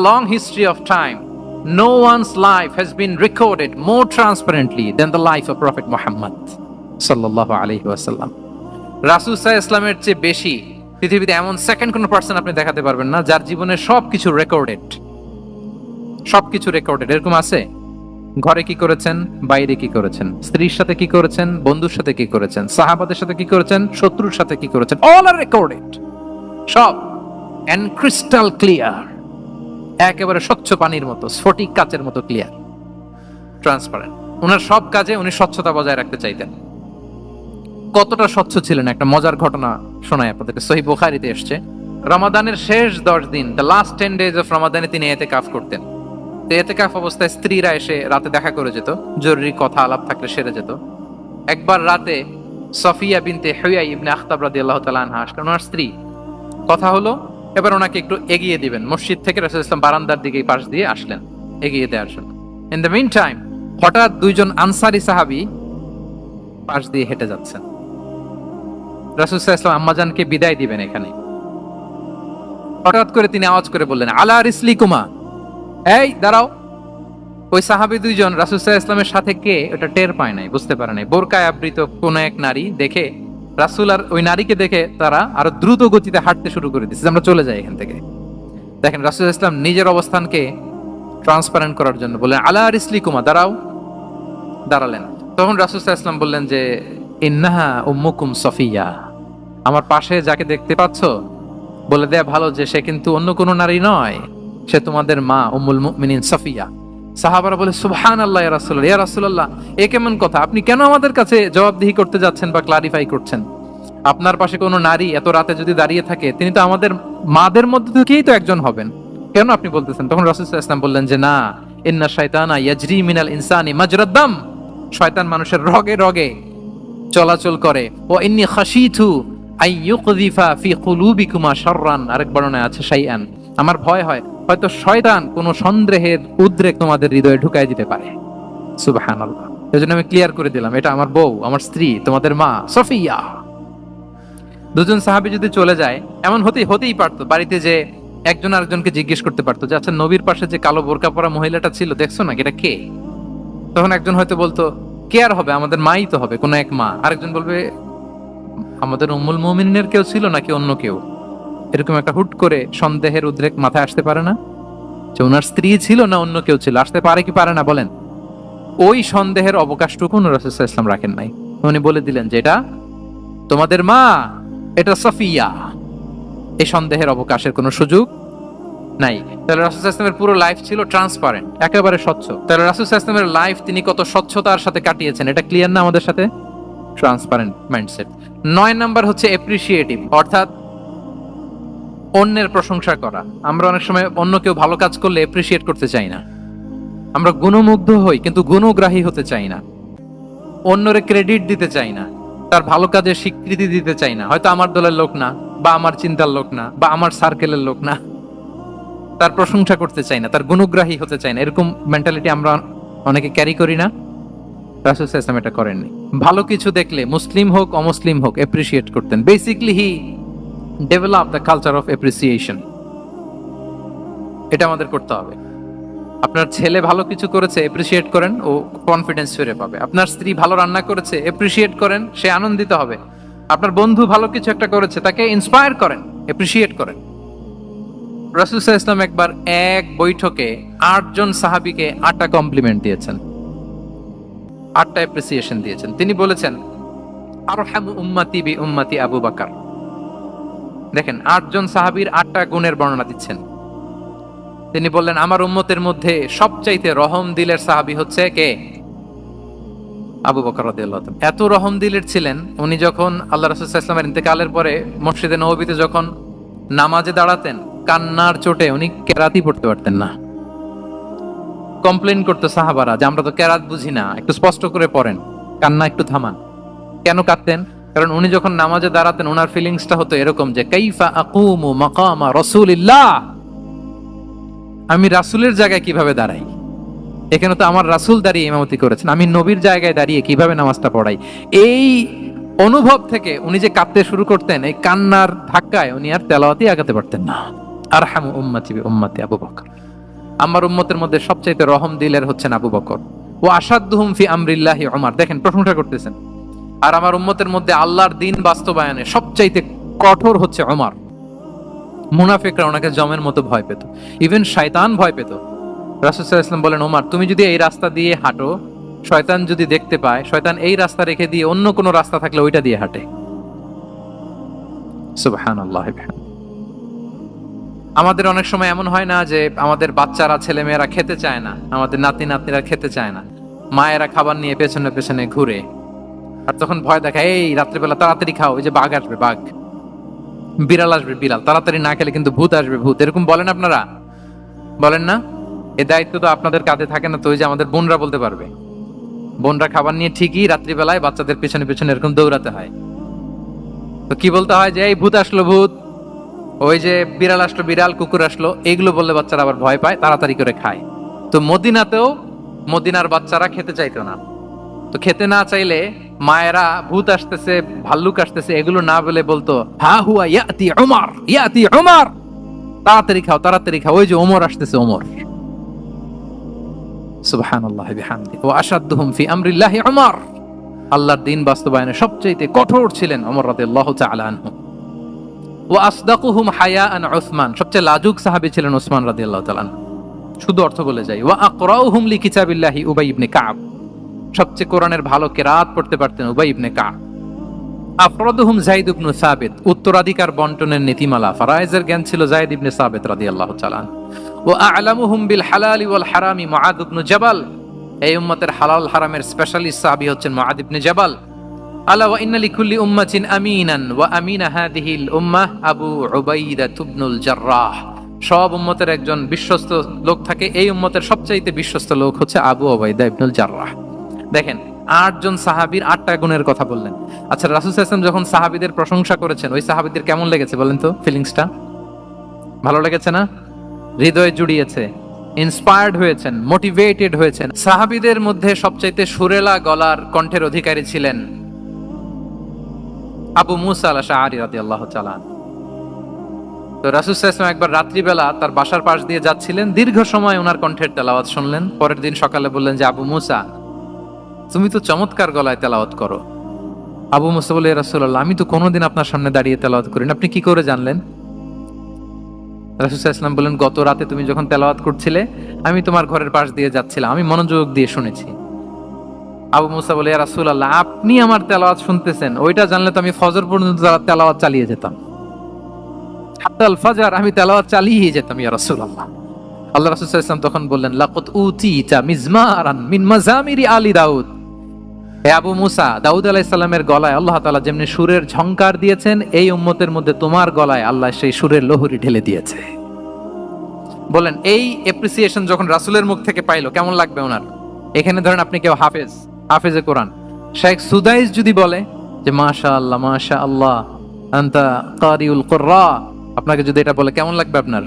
the long history of time, no one's life has been recorded more transparently than the life of Prophet Muhammad sallallahu alaihi wasallam. রাসূল সাল্লাল্লাহু আলাইহি ওয়াসাল্লামের চেয়ে বেশি পৃথিবীতে এমন সেকেন্ড কোন পার্সন আপনি দেখাতে পারবেন না যার জীবনের সবকিছু রেকর্ডেড। সবকিছু রেকর্ডেড। এরকম আছে? ঘরে কি করেছেন, বাইরে কি করেছেন, স্ত্রীর সাথে কি করেছেন, বন্ধুর সাথে কি করেছেন, সাহাবাদের সাথে কি করেছেন, শত্রুর সাথে কি করেছেন, অল আর রেকর্ডেড। সব এন্ড ক্রিস্টাল ক্লিয়ার, একেবারে স্বচ্ছ পানির মতো, স্ফটিক কাচের মতো ক্লিয়ার, ট্রান্সপারেন্ট। ওনার সব কাজে উনি স্বচ্ছতা বজায় রাখতে চাইতেন। কতটা স্বচ্ছ ছিলেন একটা মজার ঘটনা শোনায় আপনাদেরকে। সহিহ বুখারীতে এসেছে, রমাদানের শেষ 10 দিন, দ্য লাস্ট 10 days অফ রমাদানে তিনি ইতিকাফ করতেন। তো ইতিকাফ অবস্থায় স্ত্রীরা এসে রাতে দেখা করে যেত, জরুরি কথা আলাপ থাকলে সেরে যেত। একবার রাতে সফিয়া বিনতে হুয়াই ইবনে আখতাব রাদিয়াল্লাহু তাআলা আনহা আসলেন, ওনার স্ত্রী। কথা হলো এবার ওনাকে একটু এগিয়ে দিবেন। মসজিদ থেকে রাসূল সাল্লাল্লাহু আলাইহি ওয়াসাল্লাম বারান্দার দিকে পাশ দিয়ে আসলেন এগিয়ে দেওয়ার জন্য। ইন দ্য মিন টাইম হঠাৎ দুইজন আনসারী সাহাবী পাশ দিয়ে হেঁটে যাচ্ছেন। রাসূল সাল্লাল্লাহু আলাইহি ওয়াসাল্লাম আম্মাজানকে বিদায় দিবেন এখানে। হঠাৎ করে তিনি আওয়াজ করে বললেন, আলা রিসলিকুমা, এই দাঁড়াও। ওই সাহাবী দুইজন রাসূল সাল্লাল্লাহু আলাইহি ওয়াসাল্লামের সাথে কে এটা টের পায় নাই, বুঝতে পারে নাই। বোরকায় আবৃত কোন এক নারী দেখে রাসূল আর ওই নারীকে দেখে তারা আরো দ্রুত গতিতে হাঁটতে শুরু করে দিচ্ছে, আমরা চলে যাই এখান থেকে। দেখেন রাসূল সাল্লাল্লাহু আলাইহি ওয়াসাল্লাম নিজের অবস্থানকে ট্রান্সপারেন্ট করার জন্য বললেন, আলা রিসলিকুমা, দাঁড়াও। দাঁড়ালেন। তখন রাসূল সাল্লাল্লাহু আলাইহি ওয়াসাল্লাম বললেন যে, ইন্নাহা উম্মুকুম সফিয়া, আমার পাশে যাকে দেখতে পাচ্ছ বলে দেয়া ভালো যে সে কিন্তু অন্য কোনো নারী নয়, সে তোমাদের মা উম্মুল মুমিনিন সফিয়া। সাহাবারা বলে, সুবহানাল্লাহ ইয়া রাসূলুল্লাহ, ইয়া রাসূলুল্লাহ, এ কেমন কথা? আপনি কেন আমাদের কাছে জবাবদিহি করতে যাচ্ছেন বা ক্লারিফাই করছেন? আপনার পাশে কোনো নারী এত রাতে যদি দাঁড়িয়ে থাকে, তিনি তো আমাদের মাদের মধ্যে থেকেই তো একজন হবেন, কেন আপনি বলতেছেন? তখন রাসূল সাল্লাল্লাহু আলাইহি ওয়াসাল্লাম বললেন যে, না, ইন্না শাইতানা ইয়াজরি মিনাল ইনসানি মাজরাদ দাম, শয়তান মানুষের রগে রগে চলাচল করে। ও ইন্নী খাশিতু আই ইউকযিফা ফি কুলুবিকুমা শাররান, আরেক বর্ণনায় আছে শাইআন, আমার ভয় হয় হয়তো শয়তান কোন সন্দেহের উদ্রেক তোমাদের হৃদয়ে ঢুকায় দিতে পারে। সুবহানাল্লাহ। এজন্য আমি ক্লিয়ার করে দিলাম, এটা আমার বউ, আমার স্ত্রী, তোমাদের মা সফিয়া। দুজন সাহাবী যদি চলে যায়, এমন হতেই পারতো বাড়িতে যে একজন আরেকজনকে জিজ্ঞেস করতে পারতো যে, আচ্ছা নবীর পাশে যে কালো বোরকা পরা মহিলাটা ছিল দেখছো না, এটা কে? তখন একজন হয়তো বলতো, কে আর হবে, আমাদের মাই তো হবে, কোন এক মা। আরেকজন বলবে, আমাদের উম্মুল মুমিনিনের কেউ ছিল নাকি অন্য কেউ। এরকম একটা হুট করে সন্দেহের উদ্রেক মাথায় আসতে পারে না যে ওনার স্ত্রী ছিল না অন্য কেউ ছিল? আসতে পারে কি পারে না বলেন? ওই সন্দেহের অবকাশটুকু রাসূল সাল্লাল্লাহু আলাইহি ওয়াসাল্লাম রাখেন নাই। উনি বলে দিলেন যে এটা তোমাদের মা, এটা সফিয়া। এই সন্দেহের অবকাশের কোনো সুযোগ নাই। তাহলে রাসূল সাল্লাল্লাহু আলাইহি ওয়াসাল্লামের পুরো লাইফ ছিল ট্রান্সপারেন্ট, একেবারে স্বচ্ছ। তাহলে রাসূল সাল্লাল্লাহু আলাইহি ওয়াসাল্লামের লাইফ তিনি কত স্বচ্ছতার সাথে কাটিয়েছেন, এটা ক্লিয়ার না আমাদের সাথে? Transparent mindset. 9 নাম্বার হচ্ছে অ্যাপ্রিশিয়েটিভ, অর্থাৎ অন্যের প্রশংসা করা। আমরা অনেক সময় অন্য কেউ ভালো কাজ করলে অ্যাপ্রিশিয়েট করতে চাই না, আমরা গুণমুগ্ধ হই কিন্তু গুণগ্রাহী হতে চাই না, অন্যরে ক্রেডিট দিতে চাই না, তার ভালো কাজের স্বীকৃতি দিতে চাই না। হয়তো আমার দলের লোক না, বা আমার চিন্তার লোক না, বা আমার সার্কেলের লোক না, তার প্রশংসা করতে চাই না, তার গুণগ্রাহী হতে চাই না। এরকম মেন্টালিটি আমরা অনেকে ক্যারি করি না? রাসূল সাল্লাল্লাহু আলাইহি ওয়াসাল্লাম এটা করেননি। ভালো কিছু দেখলে মুসলিম হোক অমুসলিম হোক অ্যাপ্রিশিয়েট করতেন। Basically he develop the culture of appreciation. এটা আমাদের করতে হবে। আপনার ছেলে ভালো কিছু করেছে, অ্যাপ্রিশিয়েট করেন, ও কনফিডেন্স ফিরে পাবে। আপনার স্ত্রী ভালো রান্না করেছে, অ্যাপ্রিশিয়েট করেন, সে আনন্দিত হবে। আপনার বন্ধু ভালো কিছু একটা করেছে, তাকে ইন্সপায়ার করেন, অ্যাপ্রিশিয়েট করেন। রাসূল সাল্লাল্লাহু আলাইহি ওয়াসাল্লাম একবার এক বৈঠকে 8 জন সাহাবীকে 8টা কমপ্লিমেন্ট দিয়েছেন, 8টা অ্যাপ্রিসিয়েশন দিয়েছেন। তিনি বলেছেন, আরহামু উম্মতি বি উম্মতি আবু বকর। দেখেন 8 জন সাহাবীর 8টা গুণের বর্ণনা দিচ্ছেন। তিনি বললেন, আমার উম্মতের মধ্যে সবচাইতে রহম দিলের সাহাবী হচ্ছে কে? আবু বকর রাদিয়াল্লাহু তাআলা। এত রহম দিলের ছিলেন, উনি যখন আল্লাহ রাসূল সাল্লাল্লাহু আলাইহি ওয়াসাল্লামের ইন্তেকালের পরে মসজিদে নববীতে যখন নামাজে দাঁড়াতেন, কান্নার চোটে উনি কেরাতই পড়তে পারতেন না। কমপ্লেইন করতো সাহাবারা যে আমরা তো কেরাত বুঝি না, একটু স্পষ্ট করে পড়েন, কান্না একটু থামান। কেন কাঁদতেন? কারণ উনি যখন নামাজে দাঁড়াতেন ওনার ফিলিংসটা হতো এরকম যে, কাইফা আকুমু মাকামা রাসূলিল্লাহ, আমি রাসূলের জায়গায় কিভাবে দাঁড়াই? এখানে তো আমার রাসূল দাঁড়িয়ে ইমামতি করেছেন, আমি নবীর জায়গায় দাঁড়িয়ে কিভাবে নামাজটা পড়াই? এই অনুভব থেকে উনি যে কাঁদতে শুরু করতেন, এই কান্নার ধাক্কায় উনি আর তেলাওয়াতই আগাতে পারতেন না। আরহামু উম্মতি বি উম্মতি আবু বকর। আমার উম্মতের মধ্যে সবচাইতে রহম দিলের হচ্ছেন আবু বকর। ও আসাদুহুম ফি আমরিল্লাহি ওমর, দেখেন প্রশংসা করতেছেন। আর আমার উম্মতের মধ্যে আল্লাহর দিন বাস্তবায়নে সবচাইতে কঠোর হচ্ছে ওমর। মুনাফিকরা ওনাকে জমের মতো ভয় পেত, ইভেন শয়তান ভয় পেত। রাসূল সাল্লাল্লাহু আলাইহি ওয়াসাল্লাম বলেন, ওমর তুমি যদি এই রাস্তা দিয়ে হাঁটো, শয়তান যদি দেখতে পায়, শয়তান এই রাস্তা রেখে দিয়ে অন্য কোনো রাস্তা থাকলে ওইটা দিয়ে হাঁটে। সুবহানাল্লাহ। আমাদের অনেক সময় এমন হয় না যে আমাদের বাচ্চারা, ছেলে মেয়েরা খেতে চায় না, আমাদের নাতি নাতনিরা খেতে চায় না, মায়েরা খাবার নিয়ে পেছনে পেছনে ঘুরে, আর তখন ভয় দেখায়, এই রাত্রিবেলা তাড়াতাড়ি খাও, ওই যে বাঘ আসবে বাঘ, বিড়াল আসবে বিড়াল, তাড়াতাড়ি না খেলে কিন্তু ভূত আসবে ভূত, এরকম বলেন আপনারা? বলেন না? এ দায়িত্ব তো আপনাদের কাঁধে থাকে না? তো ওই যে আমাদের বোনরা বলতে পারবে, বোনরা খাবার নিয়ে ঠিকই রাত্রিবেলায় বাচ্চাদের পেছনে পেছনে এরকম দৌড়াতে হয়। তো কি বলতে হয় যে এই ভূত আসলো ভূত, ওই যে বিড়াল আসলো বিড়াল, কুকুর আসলো, এগুলো বললে বাচ্চারা আবার ভয় পায়, তাড়াতাড়ি করে খায়। তো মদিনাতেও মদিনার বাচ্চারা খেতে চাইতো না। তো খেতে না চাইলে মায়েরা ভূত আসতেছে, ভাল্লুক আসতেছে এগুলো না বলে বলতো, হা হুয়া ইয়াতি উমর, ইয়াতি উমর, তাড়াতাড়ি খাও তাড়াতাড়ি খাও, ওই যে ওমর আসতেছে ওমর। সুবহানাল্লাহ বিহামদি ওয়া আশাদুহুম ফি আমরিল্লাহি উমর। আল্লাহর দ্বীন বাস্তবায়নে সবচেয়ে কঠোর ছিলেন ওমর রাদিয়াল্লাহু তাআলা আনহু। ওয়া আসদাকুহুম হায়াআন উসমান, সবচেয়ে লাজুক সাহাবী ছিলেন উসমান রাদিয়াল্লাহু তাআলা আনহু। শুধু অর্থ বলে যাই। ওয়া আকরাউহুম লিকিতাবিল্লাহি উবাই ইবনে কাব, সবচেয়ে কোরআনের ভালো কিরাত পড়তে পারতেন উবাই ইবনে কাব। আফরাদুহুম যায়েদ ইবনে সাবিত, উত্তরাধিকার বন্টনের নীতিমালা ফারায়েজের জ্ঞান ছিল যায়েদ ইবনে সাবিত রাদিয়াল্লাহু তাআলা আনহু। ওয়া আ'লামুহুম বিল হালালি ওয়াল হারামি মুআদ ইবনে জাবাল, এই উম্মতের হালাল হারামের স্পেশালিস্ট সাহাবী হচ্ছেন মুআদ ইবনে জাবাল। আলা ওয়া ইন্না লিকুল্লি উম্মাতিন আমিনান ওয়া আমিনা হাযিহিল উম্মাহ আবু উবাইদা ইবনুল জাররাহ, সব উম্মতের একজন বিশ্বস্ত লোক থাকে, এই উম্মতের সবচাইতে বিশ্বস্ত লোক হচ্ছে আবু উবাইদা ইবনুল জাররাহ। দেখেন 8 জন সাহাবীর 8টা গুণের কথা বললেন। আচ্ছা, রাসূল সাল্লাল্লাহু আলাইহি ওয়াসাল্লাম যখন সাহাবীদের প্রশংসা করেছেন, ওই সাহাবীদের কেমন লেগেছে বলেন তো? ফিলিংসটা ভালো লেগেছে না? হৃদয়ে জুড়িয়েছে, ইন্সপায়ার্ড হয়েছেন, মোটিভেটেড হয়েছেন। সাহাবীদের মধ্যে সবচাইতে সুরেলা গলার কণ্ঠের অধিকারী ছিলেন আবু মুসা আল-আশআরী রাদিয়াল্লাহু তাআলা। তো রাসূল সাল্লাল্লাহু আলাইহি ওয়াসাল্লাম একবার রাত্রিবেলা তার বাসার পাশ দিয়ে যাচ্ছিলেন, দীর্ঘ সময় ওনার কণ্ঠের তেলাওয়াত শুনলেন। পরের দিন সকালে বললেন যে আবু মুসা, তুমি তো চমৎকার গলায় তেলাওয়াত করো। আবু মুসা বলে, ইয়া রাসূলুল্লাহ, আমি তো কোনোদিন আপনার সামনে দাঁড়িয়ে তেলাওয়াত করি না, আপনি কি করে জানলেন? রাসূল সাল্লাল্লাহু আলাইহি ওয়াসাল্লাম বললেন, গত রাতে তুমি যখন তেলাওয়াত করছিলে, আমি তোমার ঘরের পাশ দিয়ে যাচ্ছিলাম, আমি মনোযোগ দিয়ে শুনেছি। আবু মুসা বলে, ইয়া রাসূলুল্লাহ, আপনি আমার তেলাওয়াত শুনতেছেন, ওইটা জানলে তো আমি ফজর পর্যন্ত তেলাওয়াত চালিয়ে যেতাম, হাত্তাল ফাজর আমি তেলাওয়াত চালিয়ে যেতাম ইয়া রাসূলুল্লাহ। আল্লাহ রাসূল সাল্লাল্লাহু আলাইহি ওয়াসাল্লাম তখন বললেন, লাকাদ উতিতা মিজমারান মিন মাজামিরি আলি দাউদ, হে আবু মুসা, দাউদ আলাইহিস সালামের গলায় আল্লাহ তাআলা যেমনি সুরের ঝংকার দিয়েছেন, এই উম্মতের মধ্যে তোমার গলায় আল্লাহ সেই সুরের লহরী ঢেলে দিয়েছে। বলেন, এই এপ্রিসিয়েশন যখন রাসূলের মুখ থেকে পাইলো কেমন লাগবে ওনার? এখানে ধরেন আপনি কেউ হাফেজে কোরআন শেখ সুদাইস যদি বলে যে মাশাআল্লাহ মাশাআল্লাহ আনতা কারিউল কুররা, আপনাকে যদি এটা বলে কেমন লাগবে আপনার?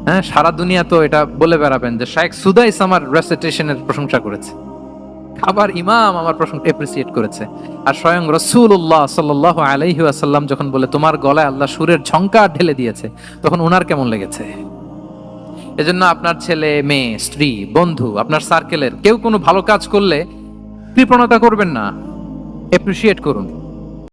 হ্যাঁ, সারা দুনিয়া তো এটা বলে বেড়াবেন যে শেখ সুদাইস আমার রেসিটেশনের প্রশংসা করেছে, খাবার ইমাম আমার প্রশংসা এপ্রিসিয়েট করেছে। আর স্বয়ং রাসূলুল্লাহ সাল্লাল্লাহু আলাইহি ওয়াসাল্লাম যখন বলে তোমার গলায় আল্লাহ সুরের ঝংকার ঢেলে দিয়েছে, তখন ওনার কেমন লেগেছে? এজন্য আপনার ছেলে মেয়ে, স্ত্রী, বন্ধু, আপনার সার্কেলের কেউ কোনো ভালো কাজ করলে কৃপণতা করবেন না, এপ্রিসিয়েট করুন।